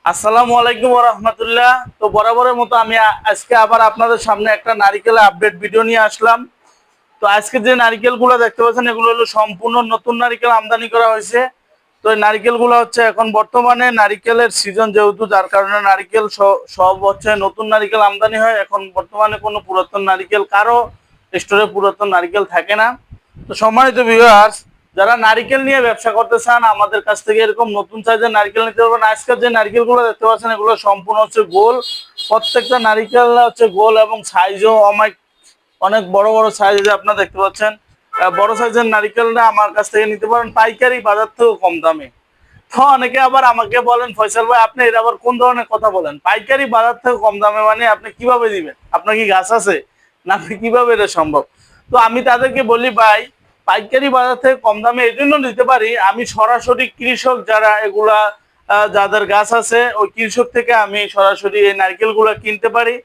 আসসালামু আলাইকুম ওয়া রাহমাতুল্লাহ। তো বরাবরের মতো আমি আজকে আবার আপনাদের সামনে একটা নারিকেলের আপডেট ভিডিও নিয়ে আসলাম। তো আজকে যে নারিকেলগুলো দেখতে পাচ্ছেন এগুলো হলো সম্পূর্ণ নতুন নারিকেল আমদানি করা হয়েছে। তো এই নারিকেলগুলো হচ্ছে এখন বর্তমানে নারিকেলের সিজন যেহেতু, যার কারণে নারিকেল সব হচ্ছে নতুন নারিকেল আমদানি হয়। এখন বর্তমানে কোনো পুরাতন নারিকেল কারো স্টোরে পুরাতন নারিকেল থাকে না। তো সম্মানিত ভিউয়ার্স, যারা নারিকেল নিয়ে ব্যবসা করতে চান আমাদের কাছ থেকে এরকম নতুন সাইজের নারিকেল নিতে পারবেন। আজকের যে নারিকেলগুলো দেখতে পাচ্ছেন এগুলো সম্পূর্ণ হচ্ছে গোল। প্রত্যেকটা নারিকেল হচ্ছে গোল এবং সাইজও অনেক বড় বড় সাইজে আপনারা দেখতে পাচ্ছেন। বড় সাইজের নারিকেলটা আমার কাছ থেকে নিতে পারেন পাইকারি বাজার থেকেও কম দামে। তো অনেকে আবার আমাকে বলেন, ফয়সাল ভাই আপনি এটা আবার কোন ধরনের কথা বলেন, পাইকারি বাজার থেকে কম দামে মানে আপনি কিভাবে দিবেন? আপনার কি গাছ আছে না? আপনি কিভাবে এটা সম্ভব? তো আমি তাদেরকে বলি, ভাই পাইকারি বাজার থেকে কম দামে এই জন্য নিতে পারি, আমি সরাসরি কৃষক যারা এগুলা যাদের গাছ আছে ওই কৃষক থেকে আমি সরাসরি এই নারকেলগুলো কিনতে পারি।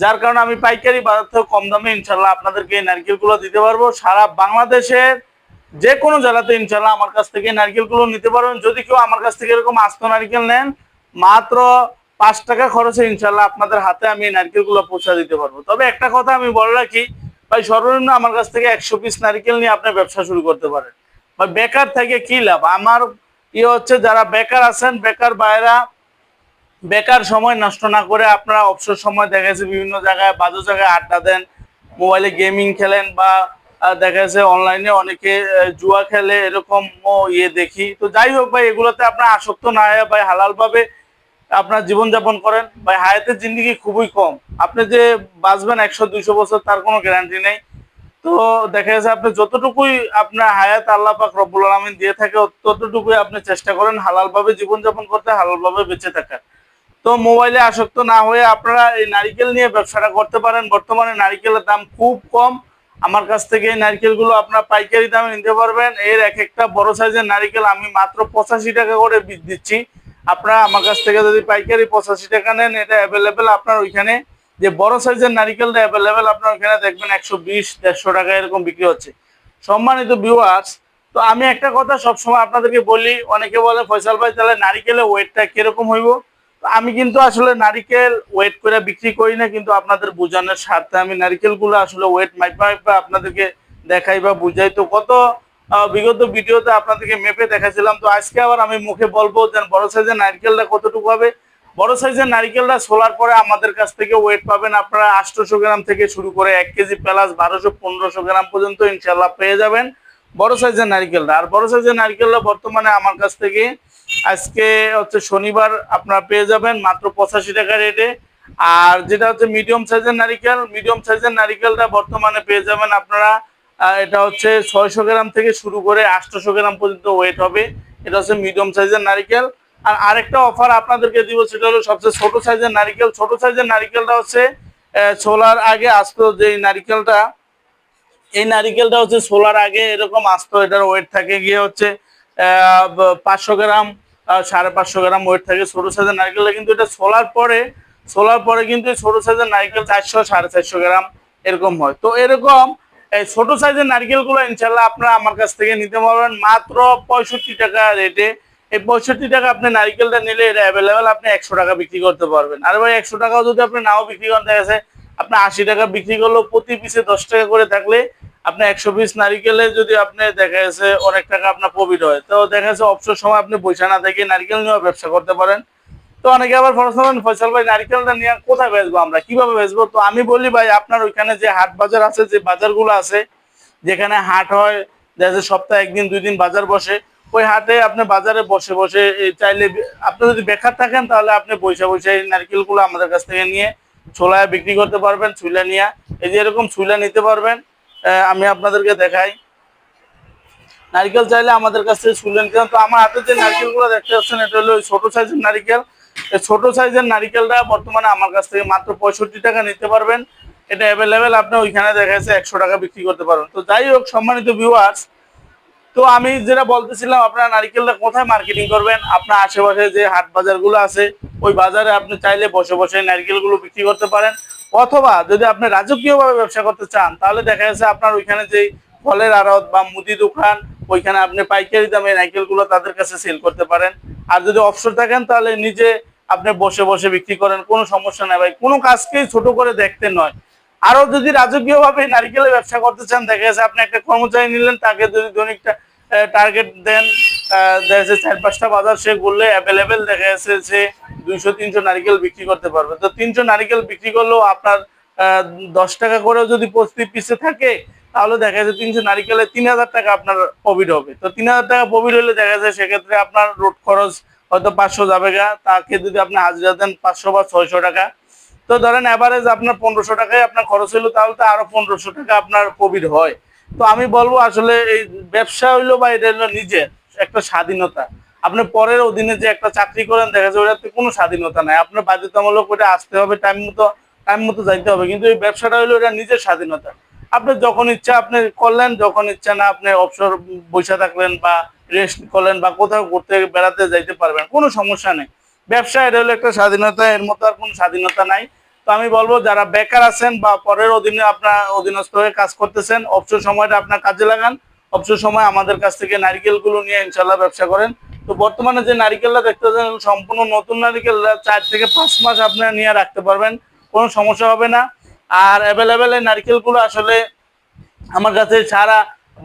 যার কারণে আমি পাইকারি বাজার থেকে কম দামে ইনশাল্লাহ আপনাদেরকে এই নারকেলগুলো দিতে পারবো। সারা বাংলাদেশের যে কোনো জেলাতে ইনশাল্লাহ আমার কাছ থেকে নারকেলগুলো নিতে পারবেন। যদি কেউ আমার কাছ থেকে এরকম আস্ত নারকেল নেন, মাত্র 5 টাকা খরচে ইনশাল্লাহ আপনাদের হাতে আমি এই নারকেলগুলো পৌঁছে দিতে পারবো। তবে একটা কথা আমি বলে রাখি, ভাই সর্বনিম্ন আমার কাছ থেকে 100 পিস নারকেল নিয়ে আপনি ব্যবসা শুরু করতে পারেন। ভাই বেকার থেকে কি লাভ? আমার হচ্ছে যারা বেকার আছেন, বেকার বাইরা বেকার সময় নষ্ট না করে আপনারা অবসর সময় দেখা যাচ্ছে বিভিন্ন জায়গায় বাজে জায়গায় আড্ডা দেন, মোবাইলে গেমিং খেলেন বা দেখা যাচ্ছে অনলাইনে অনেকে জুয়া খেলে, এরকম দেখি। তো যাই হোক ভাই, এগুলোতে আপনার আসক্ত না হয়ে ভাই হালাল ভাবে আপনার জীবনযাপন করেন। ভাই হায়াতের জিন্দেগি খুবই কম, আপনি যে বাঁচবেন 100-200 বছর তার কোনো গ্যারান্টি নেই। তো দেখা যাচ্ছে আপনি যতটুকুই আপনার হায়াত আল্লাহ পাক রব্বুল আলামিন দিয়ে থাকে ততটুকুই আপনি চেষ্টা করেন হালাল ভাবে জীবনযাপন করতে, হালাল ভাবে বেঁচে থাকার। তো মোবাইলে আসক্ত না হয়ে আপনারা এই নারিকেল নিয়ে ব্যবসাটা করতে পারেন। বর্তমানে নারিকেলের দাম খুব কম। আমার কাছ থেকে এই নারিকেলগুলো আপনারা পাইকারি দামে নিতে পারবেন। এর এক একটা বড় সাইজের নারিকেল আমি মাত্র 85 টাকা করে দিচ্ছি। আপনারা আমার কাছ থেকে যদি পাইকারি 85 টাকা নেন, এটা অ্যাভেলেবেল আপনার ওইখানে। যে বড় সাইজের নারিকেলটা অ্যাভেলেবেল আপনার ওইখানে দেখবেন 120-150 টাকা এরকম বিক্রি হচ্ছে। সম্মানিত ভিউয়ার্স, তো আমি একটা কথা সবসময় আপনাদেরকে বলি, অনেকে বলে ফয়সাল ভাই তাহলে নারিকেলের ওয়েটটা কিরকম হইব? আমি কিন্তু আসলে নারিকেল ওয়েট করে বিক্রি করি না, কিন্তু আপনাদের বোঝানোর স্বার্থে আমি নারিকেলগুলো আসলে ওয়েট মাইপা আপনাদেরকে দেখাই বা বুঝাই। তো কত বিগত ভিডিওতে আপনাদেরকে মেপে দেখাছিলাম, তো আজকে আবার আমি মুখে বলবো যে বড় সাইজের নারিকেলটা কতটুকু হবে। বড় সাইজের নারিকেলটা সোলার পরে আমাদের কাছ থেকে ওয়েট পাবেন আপনারা 800 গ্রাম থেকে শুরু করে 1 কেজি প্লাস 1200-1500 গ্রাম পর্যন্ত ইনশাল্লাহ পেয়ে যাবেন বড় সাইজের নারিকেলটা। আর বড় সাইজের নারিকেলটা বর্তমানে আমার কাছ থেকে আজকে হচ্ছে শনিবার আপনারা পেয়ে যাবেন মাত্র 85 টাকা রেটে। আর যেটা হচ্ছে মিডিয়াম সাইজের নারিকেলটা বর্তমানে পেয়ে যাবেন আপনারা, এটা হচ্ছে 600 গ্রাম থেকে শুরু করে 800 গ্রাম পর্যন্ত ওয়েট হবে। এটা হচ্ছে মিডিয়াম সাইজের নারিকেল। আর আরেকটা অফার আপনাদেরকে দিব, সেটা হলো সবচেয়ে ছোট সাইজের নারিকেল। ছোট সাইজের নারিকেলটা হচ্ছে ছোলার আগে আসতো যে নারিকেলটা, এই নারিকেলটা হচ্ছে সোলার আগে এরকম আসতো। এটার ওয়েট থাকে গিয়ে হচ্ছে 500 গ্রাম, 550 গ্রাম ওয়েট থাকে ছোট সাইজের নারিকেলটা। কিন্তু এটা সোলার পরে কিন্তু ছোট সাইজের নারিকেল 400-450 গ্রাম এরকম হয়। তো এরকম এই ছোট সাইজের নারিকেলগুলো ইনশাল্লাহ আপনারা আমার কাছ থেকে নিতে পারবেন মাত্র 65 টাকা রেটে। এই 65 টাকা আপনি নারিকেলটা নিলে এটা অ্যাভেলেবেল আপনি 100 টাকা বিক্রি করতে পারবেন। আর ভাই 100 টাকাও যদি আপনি নাও বিক্রি করেন, দেখা যাচ্ছে আপনি 80 টাকা বিক্রি করলেও প্রতি পিসে 10 টাকা করে থাকলে আপনি 100 পিস নারিকেলে যদি আপনি দেখা যাচ্ছে অনেক টাকা আপনার প্রফিট হয়। তো দেখা যাচ্ছে অবসর সময় আপনি পয়সা না থেকে নারিকেল নিয়েও ব্যবসা করতে পারেন। তো অনেকে আবার প্রশ্ন করেন, ফয়সাল ভাই নারিকেলটা নিয়ে কোথায় বেচবো, আমরা কিভাবে বেচবো? তো আমি বলি ভাই আপনার ওইখানে যে হাট বাজার আছে, যে বাজারগুলো আছে যেখানে হাট হয়, দেখা যাচ্ছে সপ্তাহে 1-2 দিন বাজার বসে, ওই হাটে আপনি বাজারে বসে বসে চাইলে আপনি যদি বেকার থাকেন তাহলে আপনি পয়সা এই নারকেলগুলো আমাদের কাছ থেকে নিয়ে ছোলায় বিক্রি করতে পারবেন। ছুইলা নিয়ে এই যে এরকম ছুইলা নিতে পারবেন। আমি আপনাদেরকে দেখাই, নারকেল চাইলে আমাদের কাছ থেকে ছুইলা নিতে। তো আমার হাতে যে নারকেলগুলো দেখতে পাচ্ছেন এটা হলো ছোট সাইজের নারিকেল। এই ছোট সাইজের নারিকেলটা বর্তমানে আমার কাছ থেকে মাত্র 65 টাকা নিতে পারবেন। এটা অ্যাভেলেবেল আপনি ওইখানে দেখা যাচ্ছে 100 টাকা বিক্রি করতে পারবেন। তো যাই হোক সম্মানিত ভিউয়ার্স, তো আমি যেটা বলতেছিলাম, আপনারা নারিকেলটা কোথায় মার্কেটিং করবেন? আপনার আশেপাশে যে হাট বাজারগুলো আছে ওই বাজারে আপনি চাইলে বসে বসে নারিকেলগুলো বিক্রি করতে পারেন। অথবা যদি আপনি রাজকীয়ভাবে ব্যবসা করতে চান তাহলে দেখা যাচ্ছে আপনার ওইখানে যে ফলের আড়ত বা মুদি দোকান, ওইখানে আপনি পাইকারি দামে নারিকেলগুলো তাদের কাছে সেল করতে পারেন। আর যদি অবসর থাকেন তাহলে নিজে আপনি বসে বসে বিক্রি করেন, কোনো সমস্যা নাই ভাই। কোনো কাজকেই ছোট করে দেখতে নয়। আরো যদি রাজকীয় ভাবে নারিকেলের ব্যবসা করতে চান, দেখা যাচ্ছে আপনি একটা কর্মচারী নিলেন, তাকে যদি দৈনিক টার্গেট দেন, দেখা যাচ্ছে 4-5টা বাজার সে ঘুরলে অ্যাভেলেবেল দেখা যাচ্ছে যে 200-300 নারিকেল বিক্রি করতে পারবে। তো 300 নারিকেল বিক্রি করলেও আপনার 10 টাকা করেও যদি প্রতি পিসে থাকে, তাহলে দেখা যাচ্ছে 300 নারিকেলে 3000 টাকা আপনার প্রফিট হবে। তো 3000 টাকা প্রফিট হলে দেখা যাচ্ছে সেক্ষেত্রে আপনার রোড খরচ হয়তো 500 যাবে গা, তাকে যদি আপনি হাজিরা দেন 500 বা 600 টাকা, তো ধরেন এভারেজ আপনার 1500 টাকায় আপনার খরচ হইলো, তাহলে তো আরো 1500 টাকা আপনার প্রফিট হয়। তো আমি বলবো আসলে এই ব্যবসা হইলো বা এটা হলো নিজের একটা স্বাধীনতা। আপনি পরের অধীনে যে একটা চাকরি করেন, দেখা যাচ্ছে ওটাতে কোনো স্বাধীনতা নাই, আপনার বাধ্যতামূলক ওটা আসতে হবে, টাইম মতো যাইতে হবে। কিন্তু এই ব্যবসাটা হইলো এটা নিজের স্বাধীনতা। আপনি যখন ইচ্ছা আপনি করলেন, যখন ইচ্ছা না আপনি অবসর বসে থাকলেন বা রেস্ট করলেন বা কোথাও ঘুরতে বেড়াতে যাইতে পারবেন, কোনো সমস্যা নেই। ব্যবসা এটা হলো একটা স্বাধীনতা, এর মতো আর কোনো স্বাধীনতা নাই। তো আমি বলবো যারা বেকার আছেন বা পরের অধীনে আপনার অধীনস্থ হয়ে কাজ করতেছেন, অবসর সময়টা আপনার কাজে লাগান। অবসর সময় আমাদের কাছ থেকে নারিকেলগুলো নিয়ে ইনশাল্লাহ ব্যবসা করেন। তো বর্তমানে যে নারিকেলটা দেখতেছেন সম্পূর্ণ নতুন নারিকেল, 4 থেকে 5 মাস আপনারা নিয়ে রাখতে পারবেন, কোনো সমস্যা হবে না। আর অ্যাভেলেবেল এই নারিকেলগুলো আসলে আমার কাছে সারা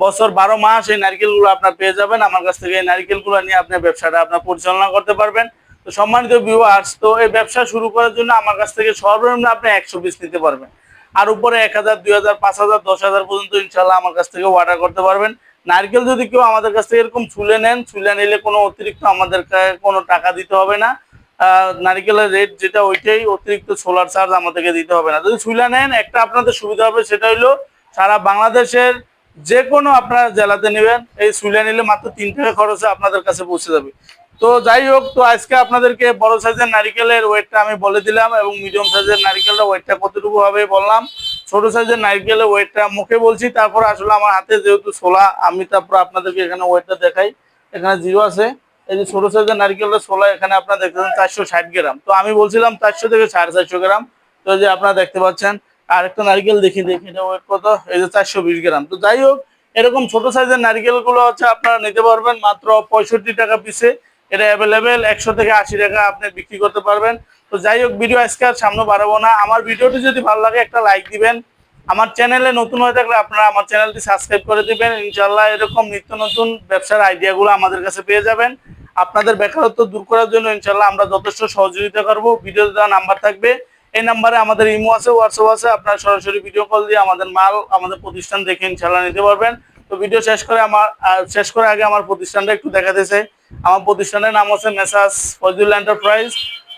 বছর 12 মাস এই নারিকেলগুলো আপনার পেয়ে যাবেন। আমার কাছ থেকে এই নারিকেলগুলো নিয়ে আপনি ব্যবসাটা আপনার পরিচালনা করতে পারবেন। তো সম্মানিত ভিউয়ার্স, তো এই ব্যবসা শুরু করার জন্য আমার কাছ থেকে সর্বনিম্ন আপনি 100 পিস নিতে পারবেন, আর উপরে 1000, 2000, 5000, 10,000 পর্যন্ত ইনশাল্লাহ আমার কাছ থেকে অর্ডার করতে পারবেন। নারকেল যদি কেউ আমাদের কাছ থেকে এরকম ছুলে নেন, ছুলে নিলে কোনো অতিরিক্ত আমাদেরকে কোনো টাকা দিতে হবে না। নারিকেলের রেট যেটা ওইটাই, অতিরিক্ত সোলার চার্জ আমাদেরকে দিতে হবে না। যদি ছুলে নেন, একটা আপনাদের সুবিধা হবে, সেটা হইলো সারা বাংলাদেশের যে কোনো আপনারা জেলাতে নেবেন, এই ছুলে নিলে মাত্র 3 টাকা খরচে আপনাদের কাছে পৌঁছে যাবে। তো যাই হোক, তো আজকে আপনাদেরকে বড় সাইজের নারিকেলের ওয়েটটা আমি বলে দিলাম এবং মিডিয়াম সাইজের নারিকেলের ওয়েটটা কতটুকু হবে বললাম। ছোট সাইজের নারিকেলের ওয়েটটা মুখে বলছি, তারপর আসলে আমার হাতে যেহেতু ছোলা, আমি তারপর আপনাদেরকে এখানে ওয়েটটা দেখাই। এখানে 0 আছে। এই যে ছোট সাইজের নারিকেলের ছোলা, এখানে আপনারা দেখতেছেন 460 গ্রাম। তো আমি বলছিলাম 400 থেকে 450 গ্রাম। তো যে আপনারা দেখতে পাচ্ছেন, আরেকটা নারিকেল দেখি এটা ওয়েট কত, এই যে 420 গ্রাম। তো যাই হোক, এরকম ছোট সাইজের নারিকেল গুলো হচ্ছে আপনারা নিতে পারবেন মাত্র 65 টাকা পিসে। এটা অ্যাভেলেবেল 100 থেকে 80 টাকা আপনি বিক্রি করতে পারবেন। তো যাই হোক, ভিডিও আজকে আর সামনে বাড়াবো না। আমার ভিডিওটি যদি ভালো লাগে একটা লাইক দিবেন। আমার চ্যানেলে নতুন হয়ে থাকলে আপনারা আমার চ্যানেলটি সাবস্ক্রাইব করে দিবেন। ইনশাআল্লাহ এরকম নিত্য নতুন ব্যবসার আইডিয়াগুলো আমাদের কাছে পেয়ে যাবেন। আপনাদের বেকারত্ব দূর করার জন্য ইনশাআল্লাহ আমরা যথেষ্ট সহযোগিতা করব। ভিডিওতে দেওয়া নাম্বার থাকবে, এই নাম্বারে আমাদের ইমো আছে, হোয়াটসঅ্যাপ আছে, আপনারা সরাসরি ভিডিও কল দিয়ে আমাদের মাল, আমাদের প্রতিষ্ঠান দেখে ইনশাআল্লাহ নিতে পারবেন। তো ভিডিও শেষ করে আগে আমার প্রতিষ্ঠানটা একটু দেখাতে চাই। আমার প্রতিষ্ঠানের নাম হচ্ছে মেসার্স ফয়জুল এন্টারপ্রাইজ।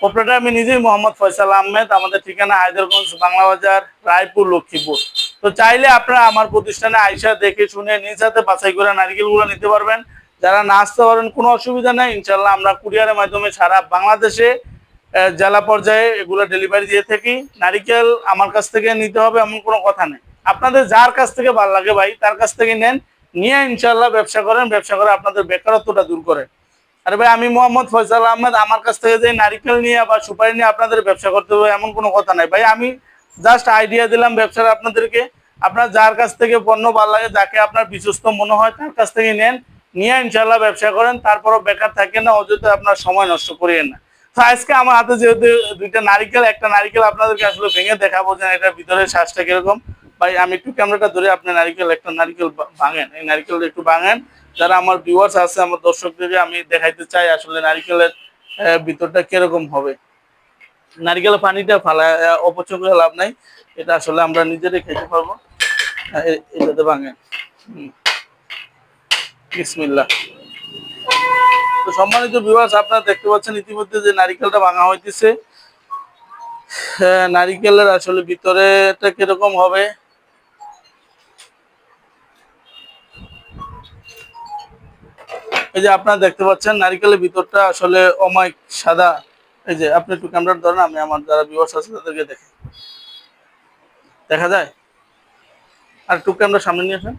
অপারেটর আমি নিজেই মোহাম্মদ ফয়সাল আহমেদ। আমাদের ঠিকানা হায়দারগঞ্জ, বাংলা বাজার, রায়পুর, লক্ষ্মীপুর। তো চাইলে আপনারা আমার প্রতিষ্ঠানে আইসা দেখে শুনে নিজ হাতে বাছাই করে নারিকেলগুলো নিতে পারবেন। যারা না আসতে পারেন কোনো অসুবিধা নেই, ইনশাল্লাহ আমরা কুরিয়ারের মাধ্যমে সারা বাংলাদেশে জেলা পর্যায়ে এগুলো ডেলিভারি দিয়ে থাকি। নারিকেল আমার কাছ থেকে নিতে হবে এমন কোনো কথা নেই। আপনাদের যার কাছ থেকে ভালো লাগে ভাই, তার কাছ থেকে নেন, নিয়ে ইনশাল্লাহ ব্যবসা করেন, ব্যবসা করে আপনাদের বেকারত্বটা দূর করেন। আরে ভাই, আমি মোহাম্মদ ফয়সাল আহমেদ, আমার কাছ থেকে যে নারিকেল নিয়ে বা সুপারি নিয়ে আপনাদের ব্যবসা করতে হবে এমন কোনো কথা নাই ভাই। আমি জাস্ট আইডিয়া দিলাম ব্যবসার আপনাদেরকে। আপনার যার কাছ থেকে পণ্য ভালো লাগে, যাকে আপনার বিশ্বস্ত মনে হয়, তার কাছ থেকে নেন, নিয়ে ইনশাল্লাহ ব্যবসা করেন। তারপরও বেকার থাকেন না, অযথা আপনার সময় নষ্ট করিয়েন না। তো আজকে আমার হাতে যেহেতু দুইটা নারিকেল, একটা নারিকেল আপনাদেরকে আসলে ভেঙে দেখাবো যে এটার ভিতরে শ্বাসটা কিরকম। ভাই আমি একটু ক্যামেরাটা ধরে আপনি একটা নারিকেল ভাঙেন, এই নারিকেলটা একটু ভাঙেন। যারা আমার ভিউয়ার্স আছে, আমার দর্শকদেরকে আমি দেখাইতে চাই আসলে নারিকেলের ভিতরটা কিরকম হবে। নারিকেলের পানিটা অপচয় করে লাভ নাই, এটা আসলে আমরা নিজেরাই খেতে পারবো। এটাতে ভাঙেন, বিসমিল্লাহ। তো সম্মানিত ভিউয়ার্স, আপনারা দেখতে পাচ্ছেন ইতিমধ্যে যে নারিকেলটা ভাঙা হইতেছে। নারিকেলের আসলে ভিতরেটা কিরকম হবে, এই যে আপনারা দেখতে পাচ্ছেন নারিকেলের ভিতরটা আসলে অমায়িক সাদা। এই যে আপনি একটু ক্যামেরা ধরেন, আমি আমার যারা ভিউয়ার্স আছে তাদেরকে দেখা যায়। আর একটু ক্যামেরা সামনে নিয়ে আসেন।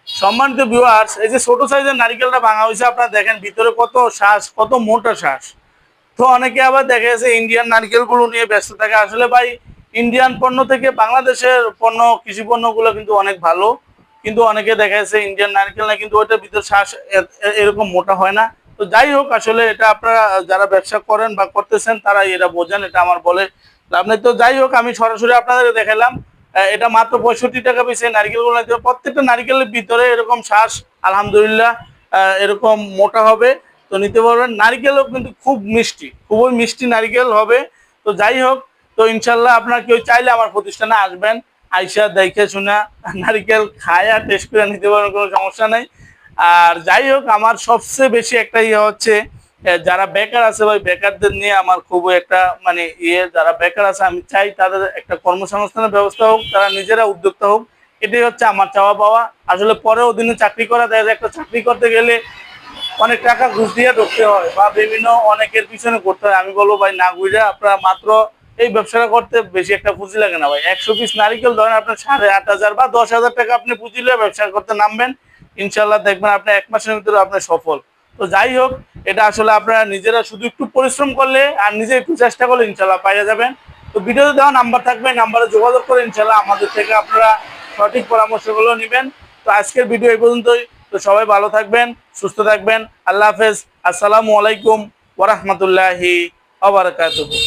সম্মানিত ভিউয়ার্স, এই যে ছোট সাইজের নারিকেলটা ভাঙা হয়েছে, আপনারা দেখেন ভিতরে কত শ্বাস, কত মোটা শ্বাস। তো অনেকে আবার দেখা যাচ্ছে ইন্ডিয়ান নারকেলগুলো নিয়ে ব্যস্ত থাকে। আসলে ভাই, ইন্ডিয়ান পণ্য থেকে বাংলাদেশের পণ্য, কৃষি পণ্যগুলো কিন্তু অনেক ভালো। কিন্তু অনেকে দেখা যাচ্ছে ইন্ডিয়ান নারকেল না, কিন্তু ওইটার ভিতর শ্বাস এরকম মোটা হয় না, তো যাই হোক, আসলে এটা আপনারা যারা ব্যবসা করেন বা করতেছেন তারা এটা বোঝেন, এটা আমার বলে লাভ নেই। তো যাই হোক, আমি সরাসরি আপনাদের দেখালাম। এটা মাত্র 65 টাকা পিস নারকেলগুলো নিতে হবে। প্রত্যেকটা নারকেলের ভিতরে এরকম শ্বাস আলহামদুলিল্লাহ এরকম মোটা হবে, তো নিতে পারবেন। নারকেলও কিন্তু খুব মিষ্টি, খুবই মিষ্টি নারকেল হবে। তো যাই হোক, তো ইনশাল্লাহ আপনার কেউ চাইলে আমার প্রতিষ্ঠানে আসবেন, আইসা দেখে শুনে নারকেল খায়া টেস্ট করে নিতে পারবেন, কোনো সমস্যা নেই। আর যাই হোক, আমার সবচেয়ে বেশি একটা ইয়ে হচ্ছে যারা বেকার আছে ভাই, বেকারদের নিয়ে আমার খুবই একটা মানে যারা বেকার আছে আমি চাই তাদের একটা কর্মসংস্থানের ব্যবস্থা হোক, তারা নিজেরা উদ্যোক্তা হোক। এটাই হচ্ছে আমার চাওয়া পাওয়া। আসলে পরেও দিনে চাকরি করা, দেখা যায় একটা চাকরি করতে গেলে অনেক টাকা ঘুষ দিয়ে ঢুকতে হয় বা বিভিন্ন অনেকের পিছনে করতে হয়। আমি বলবো ভাই, না ঘুরে আপনারা মাত্র এই ব্যবসাটা করতে বেশি একটা পুঁজি লাগে না ভাই। 100 পিস নারিকেল ধরেন আপনার 8,500 বা 10,000 টাকা আপনি পুঁজি নিয়ে ব্যবসা করতে নামবেন, ইনশাল্লাহ দেখবেন আপনি 1 মাসের ভিতরে আপনি সফল। তো যাই হোক, এটা আসলে আপনারা নিজেরা শুধু একটু পরিশ্রম করলে আর নিজে একটু চেষ্টা করলে ইনশাল্লাহ পাইয়া যাবেন। তো ভিডিওতে দেওয়া নাম্বার থাকবে, নাম্বারে যোগাযোগ করে ইনশাল্লাহ আমাদের থেকে আপনারা সঠিক পরামর্শগুলো নেবেন। তো আজকের ভিডিও এই পর্যন্তই। তো সবাই ভালো থাকবেন, সুস্থ থাকবেন। আল্লাহ হাফেজ। আসসালামু আলাইকুম ওয়া রাহমাতুল্লাহি ওয়া বারাকাতুহু।